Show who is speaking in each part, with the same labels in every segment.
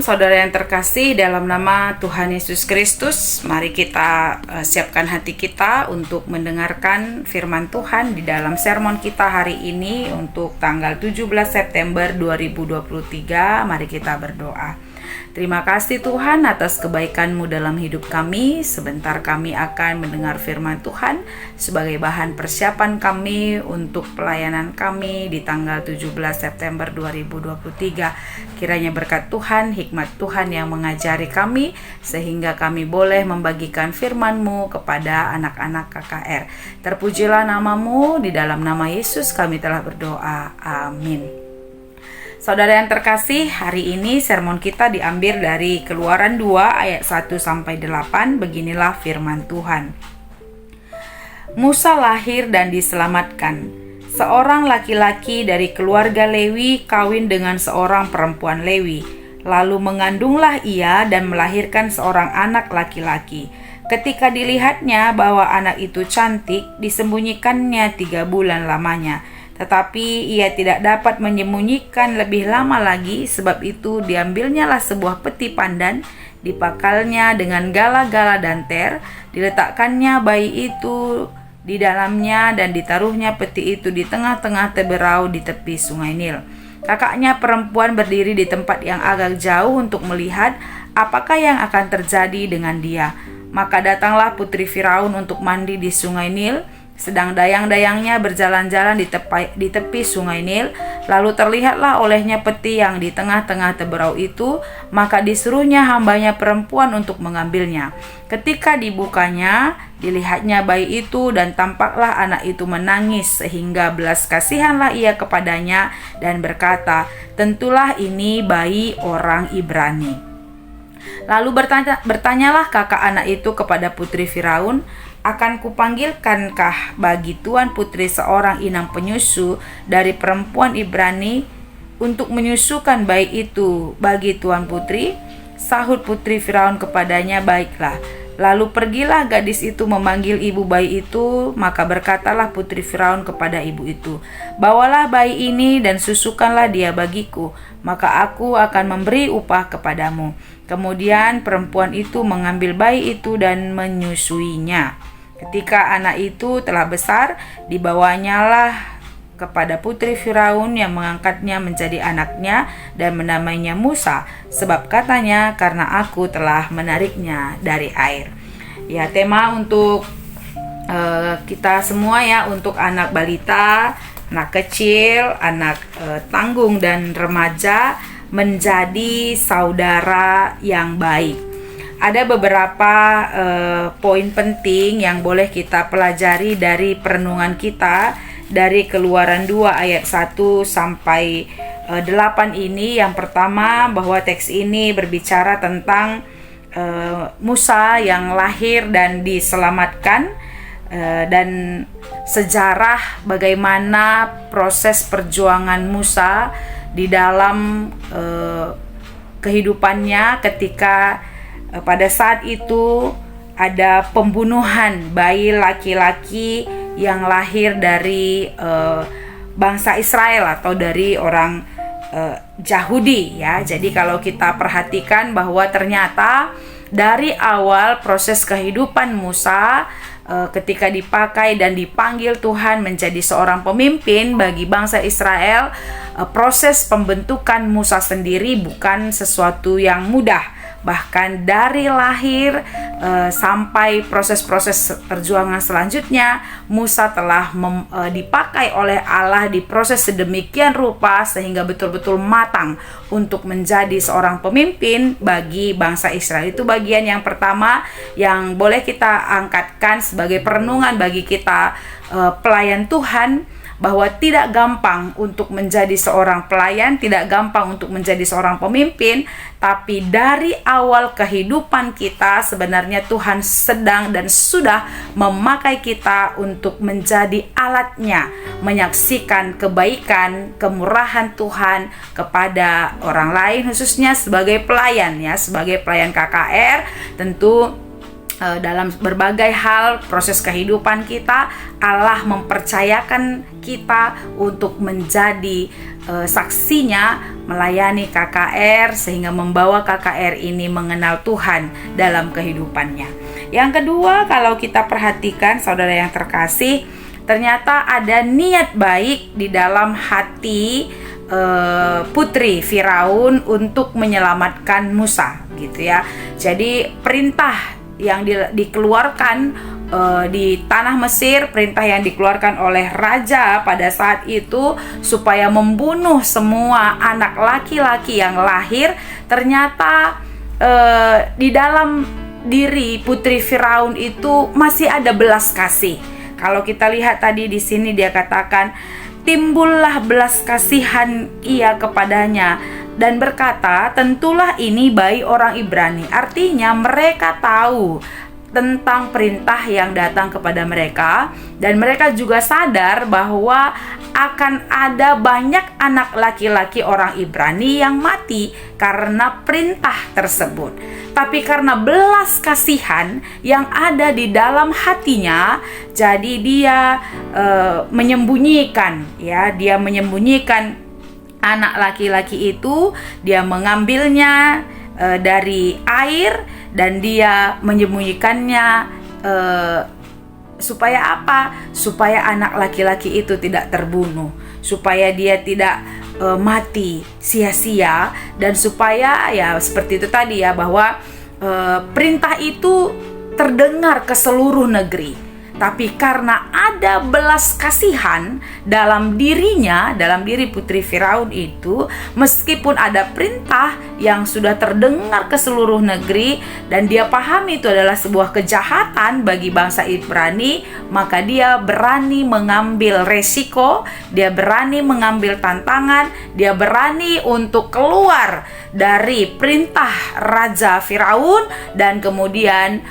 Speaker 1: Shalom saudara yang terkasih, dalam nama Tuhan Yesus Kristus, mari kita siapkan hati kita untuk mendengarkan firman Tuhan di dalam sermon kita hari ini untuk tanggal 17 September 2023. Mari kita berdoa. Terima kasih Tuhan atas kebaikan-Mu dalam hidup kami. Sebentar kami akan mendengar firman Tuhan sebagai bahan persiapan kami untuk pelayanan kami di tanggal 17 September 2023. Kiranya berkat Tuhan, hikmat Tuhan yang mengajari kami sehingga kami boleh membagikan firman-Mu kepada anak-anak KKR. Terpujilah nama-Mu, di dalam nama Yesus kami telah berdoa. Amin. Saudara yang terkasih, hari ini sermon kita diambil dari Keluaran 2 ayat 1-8. Beginilah firman Tuhan. Musa lahir dan diselamatkan. Seorang laki-laki dari keluarga Lewi kawin dengan seorang perempuan Lewi. Lalu mengandunglah ia dan melahirkan seorang anak laki-laki. Ketika dilihatnya bahwa anak itu cantik, disembunyikannya 3 bulan lamanya. Tetapi ia tidak dapat menyembunyikan lebih lama lagi, sebab itu diambilnyalah sebuah peti pandan, dipakalnya dengan gala-gala dan ter, diletakkannya bayi itu di dalamnya dan ditaruhnya peti itu di tengah-tengah teberau di tepi sungai Nil. Kakaknya perempuan berdiri di tempat yang agak jauh untuk melihat apakah yang akan terjadi dengan dia. Maka datanglah putri Firaun untuk mandi di sungai Nil. Sedang dayang-dayangnya berjalan-jalan di tepi sungai Nil, lalu terlihatlah olehnya peti yang di tengah-tengah teberau itu, maka disuruhnya hambanya perempuan untuk mengambilnya. Ketika dibukanya, dilihatnya bayi itu dan tampaklah anak itu menangis, sehingga belas kasihanlah ia kepadanya dan berkata, "Tentulah ini bayi orang Ibrani." Lalu bertanyalah kakak anak itu kepada putri Firaun, "Akan kupanggilkankah bagi tuan putri seorang inang penyusu dari perempuan Ibrani untuk menyusukan bayi itu bagi tuan putri?" Sahut putri Firaun kepadanya, "Baiklah." Lalu pergilah gadis itu memanggil ibu bayi itu, maka berkatalah putri Firaun kepada ibu itu, "Bawalah bayi ini dan susukanlah dia bagiku, maka aku akan memberi upah kepadamu." Kemudian perempuan itu mengambil bayi itu dan menyusuinya. Ketika anak itu telah besar, dibawanyalah kepada putri Firaun yang mengangkatnya menjadi anaknya dan menamainya Musa, sebab katanya, "Karena aku telah menariknya dari air." Ya, tema untuk kita semua ya, untuk anak balita, anak kecil, anak tanggung dan remaja, menjadi saudara yang baik. Ada beberapa poin penting yang boleh kita pelajari dari perenungan kita dari Keluaran 2 ayat 1-8 ini. Yang pertama, bahwa teks ini berbicara tentang Musa yang lahir dan diselamatkan, dan sejarah bagaimana proses perjuangan Musa di dalam kehidupannya ketika pada saat itu ada pembunuhan bayi laki-laki yang lahir dari bangsa Israel atau dari orang Yahudi ya. Jadi kalau kita perhatikan bahwa ternyata dari awal proses kehidupan Musa, ketika dipakai dan dipanggil Tuhan menjadi seorang pemimpin bagi bangsa Israel, proses pembentukan Musa sendiri bukan sesuatu yang mudah. Bahkan dari lahir sampai proses-proses perjuangan selanjutnya, Musa telah dipakai oleh Allah di proses sedemikian rupa sehingga betul-betul matang untuk menjadi seorang pemimpin bagi bangsa Israel. Itu bagian yang pertama yang boleh kita angkatkan sebagai perenungan bagi kita pelayan Tuhan, bahwa tidak gampang untuk menjadi seorang pelayan, tidak gampang untuk menjadi seorang pemimpin, tapi dari awal kehidupan kita sebenarnya Tuhan sedang dan sudah memakai kita untuk menjadi alatnya, menyaksikan kebaikan, kemurahan Tuhan kepada orang lain, khususnya sebagai pelayan ya, sebagai pelayan KKR. Tentu dalam berbagai hal proses kehidupan kita, Allah mempercayakan kita untuk menjadi saksinya melayani KKR, sehingga membawa KKR ini mengenal Tuhan dalam kehidupannya. Yang kedua, kalau kita perhatikan saudara yang terkasih, ternyata ada niat baik di dalam hati putri Firaun untuk menyelamatkan Musa, gitu ya. Jadi perintah yang dikeluarkan di tanah Mesir, perintah yang dikeluarkan oleh raja pada saat itu supaya membunuh semua anak laki-laki yang lahir, ternyata di dalam diri putri Firaun itu masih ada belas kasih. Kalau kita lihat tadi di sini dia katakan, timbullah belas kasihan ia kepadanya dan berkata, tentulah ini bayi orang Ibrani. Artinya mereka tahu tentang perintah yang datang kepada mereka, dan mereka juga sadar bahwa akan ada banyak anak laki-laki orang Ibrani yang mati karena perintah tersebut. Tapi karena belas kasihan yang ada di dalam hatinya, jadi dia menyembunyikan anak laki-laki itu, dia mengambilnya dari air dan dia menyembunyikannya supaya apa? Supaya anak laki-laki itu tidak terbunuh, supaya dia tidak mati sia-sia, dan supaya ya seperti itu tadi ya, bahwa perintah itu terdengar ke seluruh negeri. Tapi karena ada belas kasihan dalam dirinya, dalam diri putri Firaun itu, meskipun ada perintah yang sudah terdengar ke seluruh negeri dan dia pahami itu adalah sebuah kejahatan bagi bangsa Ibrani, maka dia berani mengambil resiko, dia berani mengambil tantangan, dia berani untuk keluar dari perintah Raja Firaun dan kemudian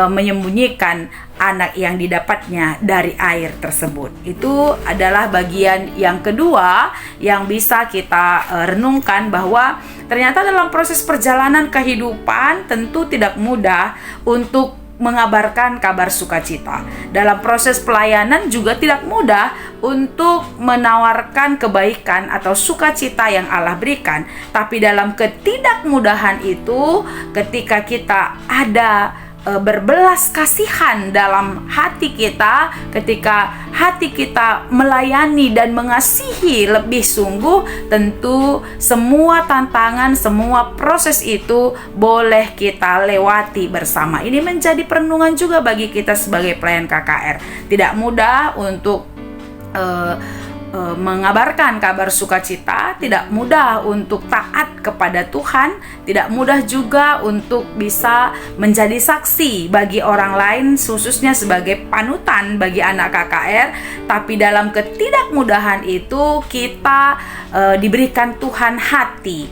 Speaker 1: menyembunyikan anak yang didapatnya dari air tersebut. Itu adalah bagian yang kedua yang bisa kita renungkan, bahwa ternyata dalam proses perjalanan kehidupan tentu tidak mudah untuk mengabarkan kabar sukacita. Dalam proses pelayanan juga tidak mudah untuk menawarkan kebaikan atau sukacita yang Allah berikan. Tapi dalam ketidakmudahan itu, ketika kita ada berbelas kasihan dalam hati kita, ketika hati kita melayani dan mengasihi lebih sungguh, tentu semua tantangan, semua proses itu boleh kita lewati bersama. Ini menjadi perenungan juga bagi kita sebagai pelayan KKR. Tidak mudah untuk mengabarkan kabar sukacita, tidak mudah untuk taat kepada Tuhan, tidak mudah juga untuk bisa menjadi saksi bagi orang lain, khususnya sebagai panutan bagi anak KKR. Tapi dalam ketidakmudahan itu kita diberikan Tuhan hati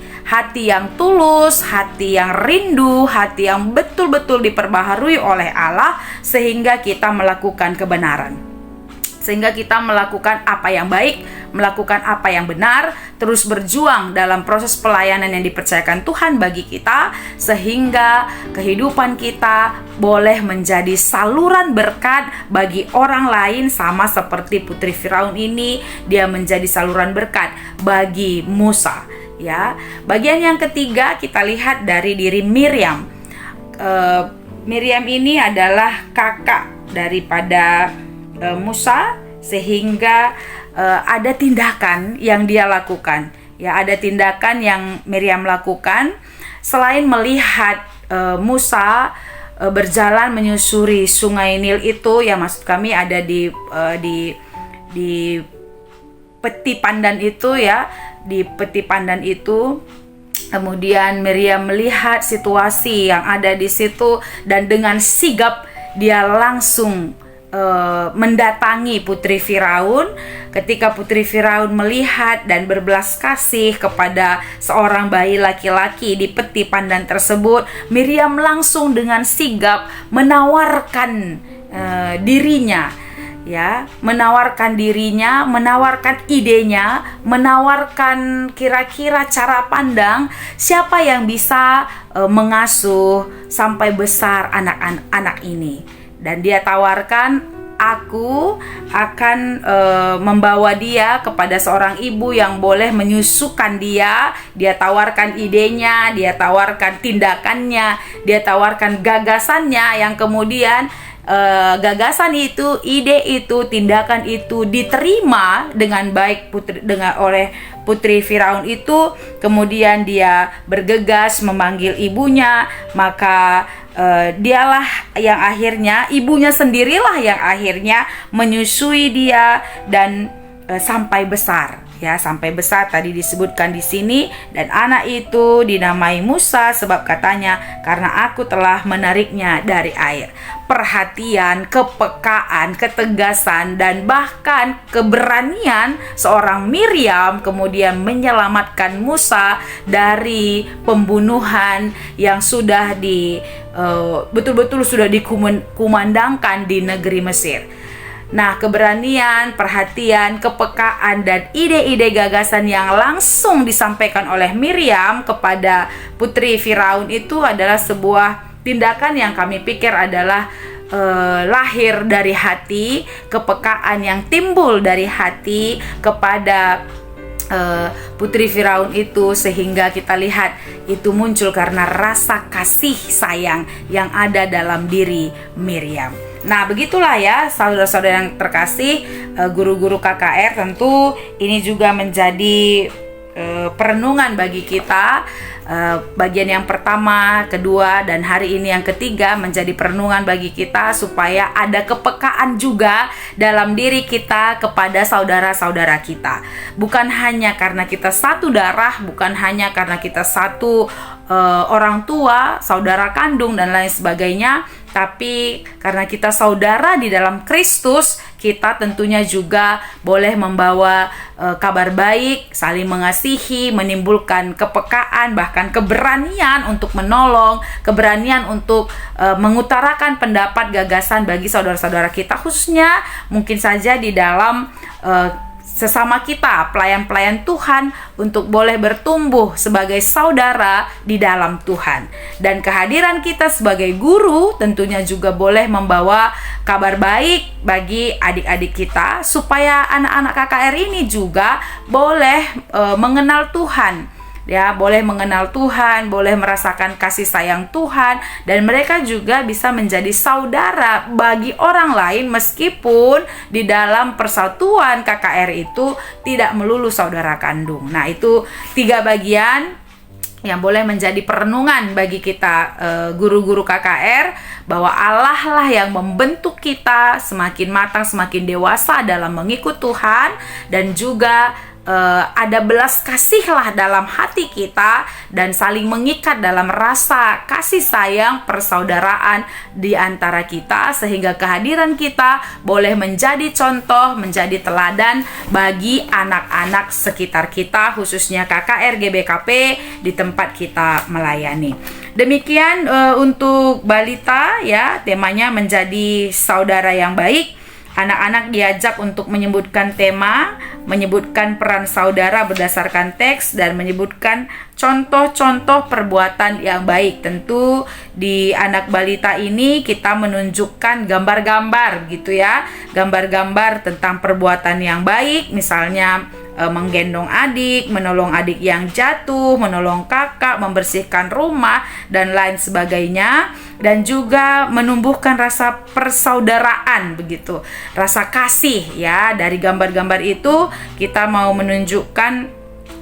Speaker 1: yang tulus, hati yang rindu, hati yang betul-betul diperbaharui oleh Allah, sehingga kita melakukan kebenaran, sehingga kita melakukan apa yang baik, melakukan apa yang benar, terus berjuang dalam proses pelayanan yang dipercayakan Tuhan bagi kita, sehingga kehidupan kita boleh menjadi saluran berkat bagi orang lain, sama seperti putri Firaun ini, dia menjadi saluran berkat bagi Musa. Ya, bagian yang ketiga kita lihat dari diri Miriam. Miriam ini adalah kakak daripada Musa, sehingga ada tindakan yang dia lakukan. Ya, ada tindakan yang Miriam lakukan selain melihat Musa berjalan menyusuri sungai Nil itu, ya maksud kami ada di peti pandan itu ya, di peti pandan itu. Kemudian Miriam melihat situasi yang ada di situ dan dengan sigap dia langsung mendatangi putri Firaun. Ketika putri Firaun melihat dan berbelas kasih kepada seorang bayi laki-laki di peti pandan tersebut, Miriam langsung dengan sigap menawarkan dirinya ya, menawarkan dirinya, menawarkan idenya, menawarkan kira-kira cara pandang siapa yang bisa mengasuh sampai besar anak-anak ini. Dan dia tawarkan, aku akan membawa dia kepada seorang ibu yang boleh menyusukan dia. Dia tawarkan idenya, dia tawarkan tindakannya, dia tawarkan gagasannya yang kemudian gagasan itu, ide itu, tindakan itu diterima dengan baik oleh putri Firaun itu. Kemudian dia bergegas memanggil ibunya, maka dialah yang akhirnya, ibunya sendirilah yang akhirnya menyusui dia dan sampai besar. Ya, sampai besar tadi disebutkan di sini, dan anak itu dinamai Musa sebab katanya, karena aku telah menariknya dari air. Perhatian, kepekaan, ketegasan, dan bahkan keberanian seorang Miriam kemudian menyelamatkan Musa dari pembunuhan yang sudah betul-betul sudah dikumandangkan di negeri Mesir. Nah, keberanian, perhatian, kepekaan, dan ide-ide gagasan yang langsung disampaikan oleh Miriam kepada putri Firaun itu adalah sebuah tindakan yang kami pikir adalah lahir dari hati, kepekaan yang timbul dari hati kepada putri Firaun itu, sehingga kita lihat itu muncul karena rasa kasih sayang yang ada dalam diri Miriam. Nah, begitulah ya saudara-saudara yang terkasih, guru-guru KKR, tentu ini juga menjadi perenungan bagi kita. Bagian yang pertama, kedua, dan hari ini yang ketiga menjadi perenungan bagi kita supaya ada kepekaan juga dalam diri kita kepada saudara-saudara kita. Bukan hanya karena kita satu darah, bukan hanya karena kita satu orang tua, saudara kandung, dan lain sebagainya, tapi karena kita saudara di dalam Kristus, kita tentunya juga boleh membawa kabar baik, saling mengasihi, menimbulkan kepekaan, bahkan keberanian untuk menolong, keberanian untuk mengutarakan pendapat, gagasan bagi saudara-saudara kita, khususnya mungkin saja di dalam sesama kita, pelayan-pelayan Tuhan, untuk boleh bertumbuh sebagai saudara di dalam Tuhan. Dan kehadiran kita sebagai guru tentunya juga boleh membawa kabar baik bagi adik-adik kita, supaya anak-anak KKR ini juga boleh mengenal Tuhan. Ya, boleh mengenal Tuhan, boleh merasakan kasih sayang Tuhan, dan mereka juga bisa menjadi saudara bagi orang lain, meskipun di dalam persatuan KKR itu tidak melulu saudara kandung. Nah, itu 3 bagian yang boleh menjadi perenungan bagi kita guru-guru KKR, bahwa Allah lah yang membentuk kita semakin matang, semakin dewasa dalam mengikut Tuhan, dan juga ada belas kasihlah dalam hati kita, dan saling mengikat dalam rasa kasih sayang persaudaraan di antara kita, sehingga kehadiran kita boleh menjadi contoh, menjadi teladan bagi anak-anak sekitar kita, khususnya KKR GBKP di tempat kita melayani. Demikian untuk balita ya, temanya menjadi saudara yang baik. Anak-anak diajak untuk menyebutkan tema, menyebutkan peran saudara berdasarkan teks, dan menyebutkan contoh-contoh perbuatan yang baik. Tentu di anak balita ini kita menunjukkan gambar-gambar gitu ya, gambar-gambar tentang perbuatan yang baik, misalnya menggendong adik, menolong adik yang jatuh, menolong kakak, membersihkan rumah, dan lain sebagainya. Dan juga menumbuhkan rasa persaudaraan begitu, rasa kasih ya. Dari gambar-gambar itu kita mau menunjukkan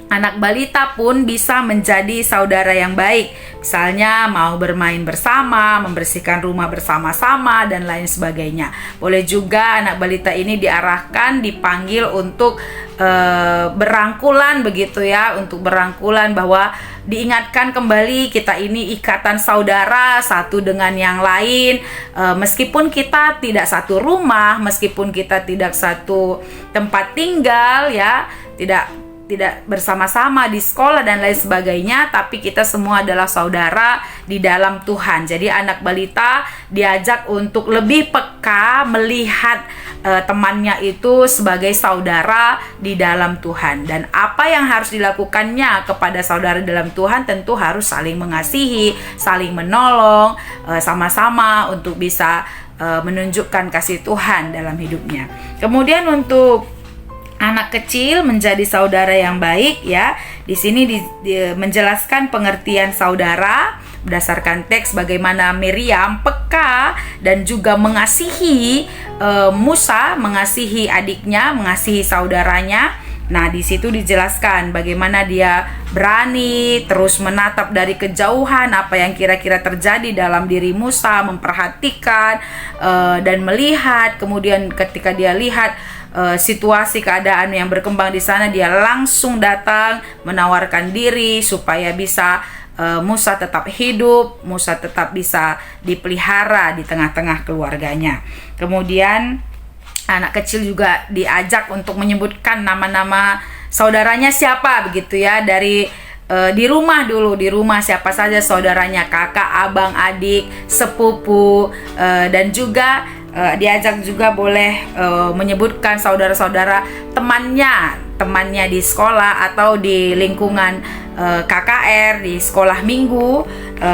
Speaker 1: anak balita pun bisa menjadi saudara yang baik. Misalnya mau bermain bersama, membersihkan rumah bersama-sama, dan lain sebagainya. Boleh juga anak balita ini diarahkan, dipanggil untuk berangkulan begitu ya, untuk berangkulan, bahwa diingatkan kembali kita ini ikatan saudara satu dengan yang lain, meskipun kita tidak satu rumah, meskipun kita tidak satu tempat tinggal ya, tidak tidak bersama-sama di sekolah dan lain sebagainya, tapi kita semua adalah saudara di dalam Tuhan. Jadi anak balita diajak untuk lebih peka melihat temannya itu sebagai saudara di dalam Tuhan. Dan apa yang harus dilakukannya kepada saudara dalam Tuhan, tentu harus saling mengasihi, saling menolong, sama-sama untuk bisa menunjukkan kasih Tuhan dalam hidupnya. Kemudian untuk anak kecil menjadi saudara yang baik, ya. Di sini menjelaskan pengertian saudara berdasarkan teks bagaimana Miriam peka dan juga mengasihi Musa, mengasihi adiknya, mengasihi saudaranya. Nah, di situ dijelaskan bagaimana dia berani terus menatap dari kejauhan apa yang kira-kira terjadi dalam diri Musa, memperhatikan dan melihat. Kemudian ketika dia lihat situasi keadaan yang berkembang di sana, dia langsung datang menawarkan diri supaya bisa Musa tetap hidup, Musa tetap bisa dipelihara di tengah-tengah keluarganya. Kemudian anak kecil juga diajak untuk menyebutkan nama-nama saudaranya siapa, begitu ya, dari di rumah dulu, di rumah siapa saja saudaranya, kakak, abang, adik, sepupu, dan juga diajak juga boleh menyebutkan saudara-saudara temannya di sekolah atau di lingkungan KKR, di sekolah minggu.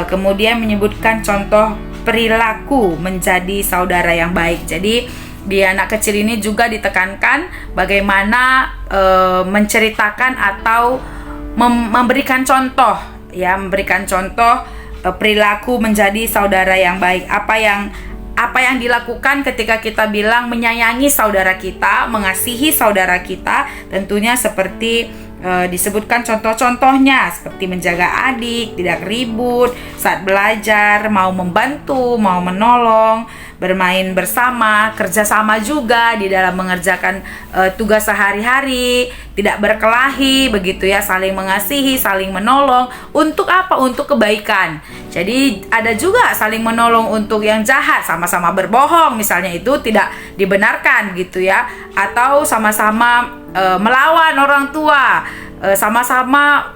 Speaker 1: Kemudian menyebutkan contoh perilaku menjadi saudara yang baik. Jadi di anak kecil ini juga ditekankan bagaimana menceritakan atau memberikan contoh, ya, memberikan contoh perilaku menjadi saudara yang baik. Apa yang dilakukan ketika kita bilang menyayangi saudara kita, mengasihi saudara kita, tentunya seperti disebutkan contoh-contohnya, seperti menjaga adik, tidak ribut saat belajar, mau membantu, mau menolong, bermain bersama, kerjasama juga di dalam mengerjakan tugas sehari-hari, tidak berkelahi, begitu ya, saling mengasihi, saling menolong. Untuk apa? Untuk kebaikan. Jadi ada juga saling menolong untuk yang jahat, sama-sama berbohong misalnya, itu tidak dibenarkan gitu ya, atau sama-sama melawan orang tua, sama-sama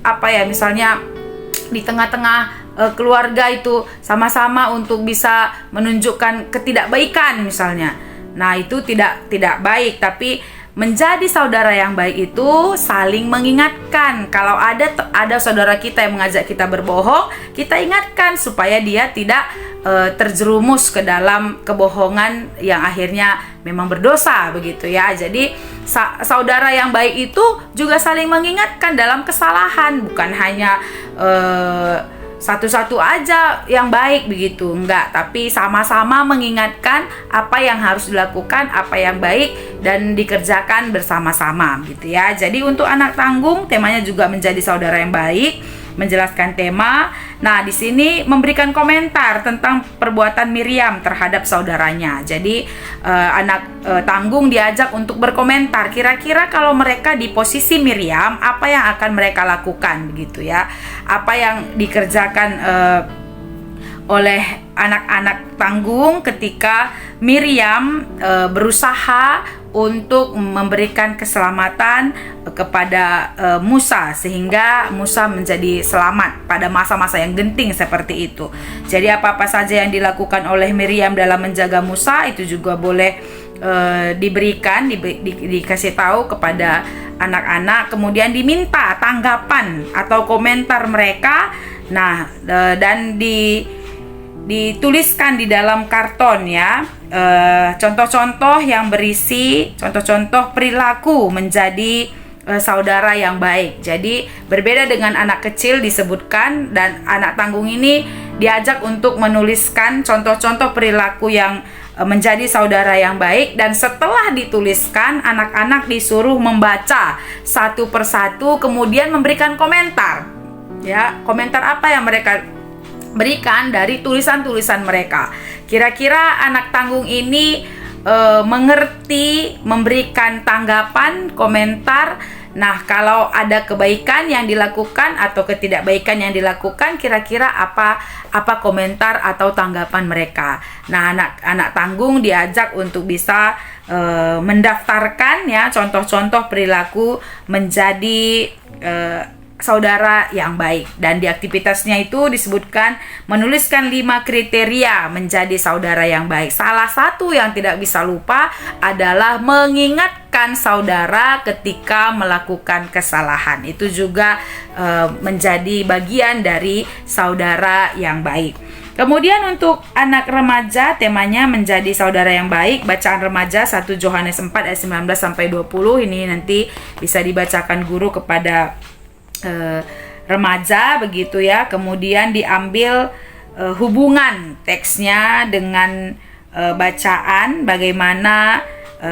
Speaker 1: apa ya, misalnya di tengah-tengah keluarga itu sama-sama untuk bisa menunjukkan ketidakbaikan misalnya. Nah, itu tidak baik. Tapi menjadi saudara yang baik itu saling mengingatkan. Kalau ada saudara kita yang mengajak kita berbohong, kita ingatkan supaya dia tidak terjerumus ke dalam kebohongan yang akhirnya memang berdosa, begitu ya. Jadi saudara yang baik itu juga saling mengingatkan dalam kesalahan, bukan hanya satu-satu aja yang baik begitu, enggak, tapi sama-sama mengingatkan apa yang harus dilakukan, apa yang baik, dan dikerjakan bersama-sama gitu ya. Jadi untuk anak tanggung, temanya juga menjadi saudara yang baik, menjelaskan tema. Nah, di sini memberikan komentar tentang perbuatan Miriam terhadap saudaranya. Jadi anak tanggung diajak untuk berkomentar, kira-kira kalau mereka di posisi Miriam, apa yang akan mereka lakukan begitu ya. Apa yang dikerjakan oleh anak-anak tanggung ketika Miriam berusaha untuk memberikan keselamatan kepada Musa, sehingga Musa menjadi selamat pada masa-masa yang genting seperti itu. Jadi apa-apa saja yang dilakukan oleh Miriam dalam menjaga Musa itu juga boleh diberikan, dikasih tahu kepada anak-anak, kemudian diminta tanggapan atau komentar mereka. Nah, dan dituliskan di dalam karton ya, contoh-contoh yang berisi contoh-contoh perilaku menjadi saudara yang baik. Jadi berbeda dengan anak kecil disebutkan, dan anak tanggung ini diajak untuk menuliskan contoh-contoh perilaku yang menjadi saudara yang baik. Dan setelah dituliskan, anak-anak disuruh membaca satu persatu, kemudian memberikan komentar ya, komentar apa yang mereka berikan dari tulisan-tulisan mereka. Kira-kira anak tanggung ini mengerti, memberikan tanggapan, komentar. Nah, kalau ada kebaikan yang dilakukan atau ketidakbaikan yang dilakukan, kira-kira apa komentar atau tanggapan mereka. Nah, anak tanggung diajak untuk bisa mendaftarkan ya contoh-contoh perilaku menjadi saudara yang baik. Dan di aktivitasnya itu disebutkan menuliskan 5 kriteria menjadi saudara yang baik. Salah satu yang tidak bisa lupa adalah mengingatkan saudara ketika melakukan kesalahan. Itu juga menjadi bagian dari saudara yang baik. Kemudian untuk anak remaja, temanya menjadi saudara yang baik. Bacaan remaja 1 Yohanes 4 ayat 19 sampai 20. Ini nanti bisa dibacakan guru kepada remaja begitu ya. Kemudian diambil hubungan teksnya dengan bacaan, bagaimana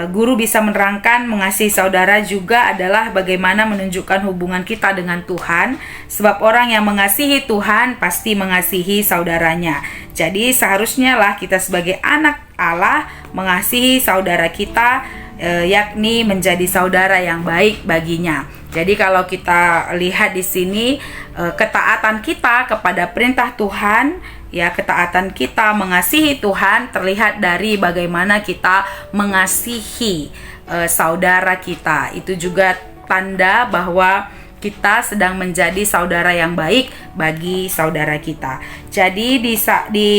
Speaker 1: guru bisa menerangkan mengasihi saudara juga adalah bagaimana menunjukkan hubungan kita dengan Tuhan. Sebab orang yang mengasihi Tuhan pasti mengasihi saudaranya. Jadi seharusnya lah kita sebagai anak Allah mengasihi saudara kita, yakni menjadi saudara yang baik baginya. Jadi kalau kita lihat di sini ketaatan kita kepada perintah Tuhan, ya ketaatan kita mengasihi Tuhan terlihat dari bagaimana kita mengasihi saudara kita. Itu juga tanda bahwa kita sedang menjadi saudara yang baik bagi saudara kita. Jadi di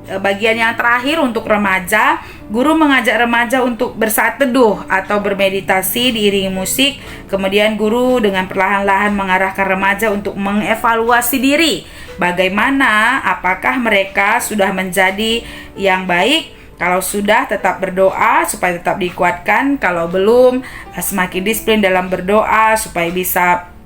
Speaker 1: bagian yang terakhir untuk remaja, guru mengajak remaja untuk bersaat teduh atau bermeditasi diiringi musik. Kemudian guru dengan perlahan-lahan mengarahkan remaja untuk mengevaluasi diri. Bagaimana, apakah mereka sudah menjadi yang baik? Kalau sudah, tetap berdoa supaya tetap dikuatkan. Kalau belum, semakin disiplin dalam berdoa supaya bisa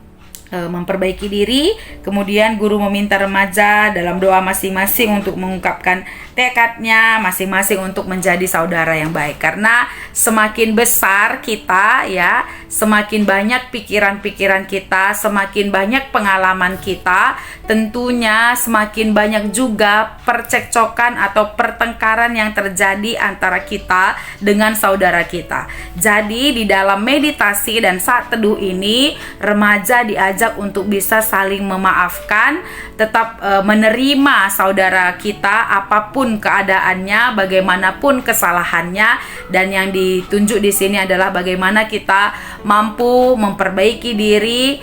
Speaker 1: memperbaiki diri. Kemudian guru meminta remaja dalam doa masing-masing untuk mengungkapkan tekadnya masing-masing untuk menjadi saudara yang baik. Karena semakin besar kita ya, semakin banyak pikiran-pikiran kita, semakin banyak pengalaman kita, tentunya semakin banyak juga percekcokan atau pertengkaran yang terjadi antara kita dengan saudara kita. Jadi di dalam meditasi dan saat teduh ini, remaja diajak untuk bisa saling memaafkan, tetap menerima saudara kita apapun keadaannya, bagaimanapun kesalahannya. Dan yang ditunjuk di sini adalah bagaimana kita mampu memperbaiki diri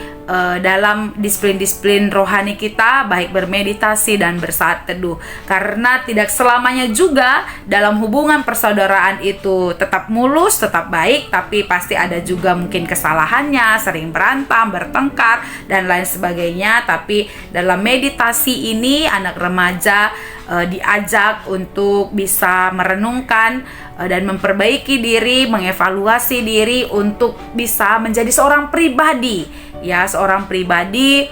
Speaker 1: dalam disiplin-disiplin rohani kita, baik bermeditasi dan bersaat teduh. Karena tidak selamanya juga dalam hubungan persaudaraan itu tetap mulus, tetap baik, tapi pasti ada juga mungkin kesalahannya, sering berantem, bertengkar, dan lain sebagainya. Tapi dalam meditasi ini anak remaja diajak untuk bisa merenungkan dan memperbaiki diri, mengevaluasi diri untuk bisa menjadi seorang pribadi, ya, seorang pribadi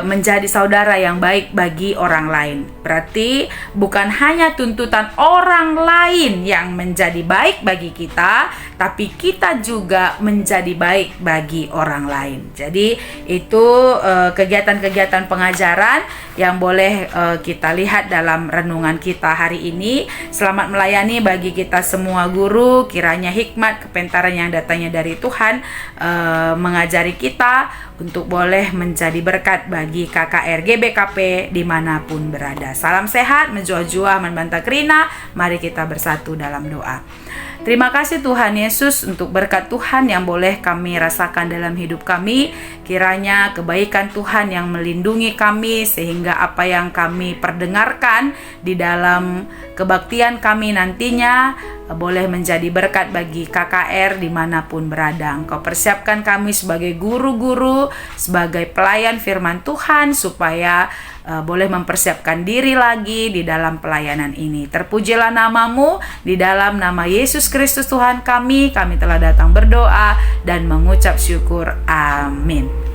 Speaker 1: menjadi saudara yang baik bagi orang lain. Berarti bukan hanya tuntutan orang lain yang menjadi baik bagi kita, tapi kita juga menjadi baik bagi orang lain. Jadi itu kegiatan-kegiatan pengajaran yang boleh kita lihat dalam renungan kita hari ini. Selamat melayani bagi kita semua guru. Kiranya hikmat kepintaran yang datangnya dari Tuhan mengajari kita untuk boleh menjadi berkat bagi KKR GBKP dimanapun berada. Salam sehat, menjua-jua, membantah kerina. Mari kita bersatu dalam doa. Terima kasih Tuhan Yesus untuk berkat Tuhan yang boleh kami rasakan dalam hidup kami. Kiranya kebaikan Tuhan yang melindungi kami sehingga apa yang kami perdengarkan di dalam kebaktian kami nantinya boleh menjadi berkat bagi KKR dimanapun berada. Engkau persiapkan kami sebagai guru-guru, sebagai pelayan firman Tuhan supaya boleh mempersiapkan diri lagi di dalam pelayanan ini. Terpujilah namamu, di dalam nama Yesus Kristus Tuhan kami telah datang berdoa dan mengucap syukur. Amin.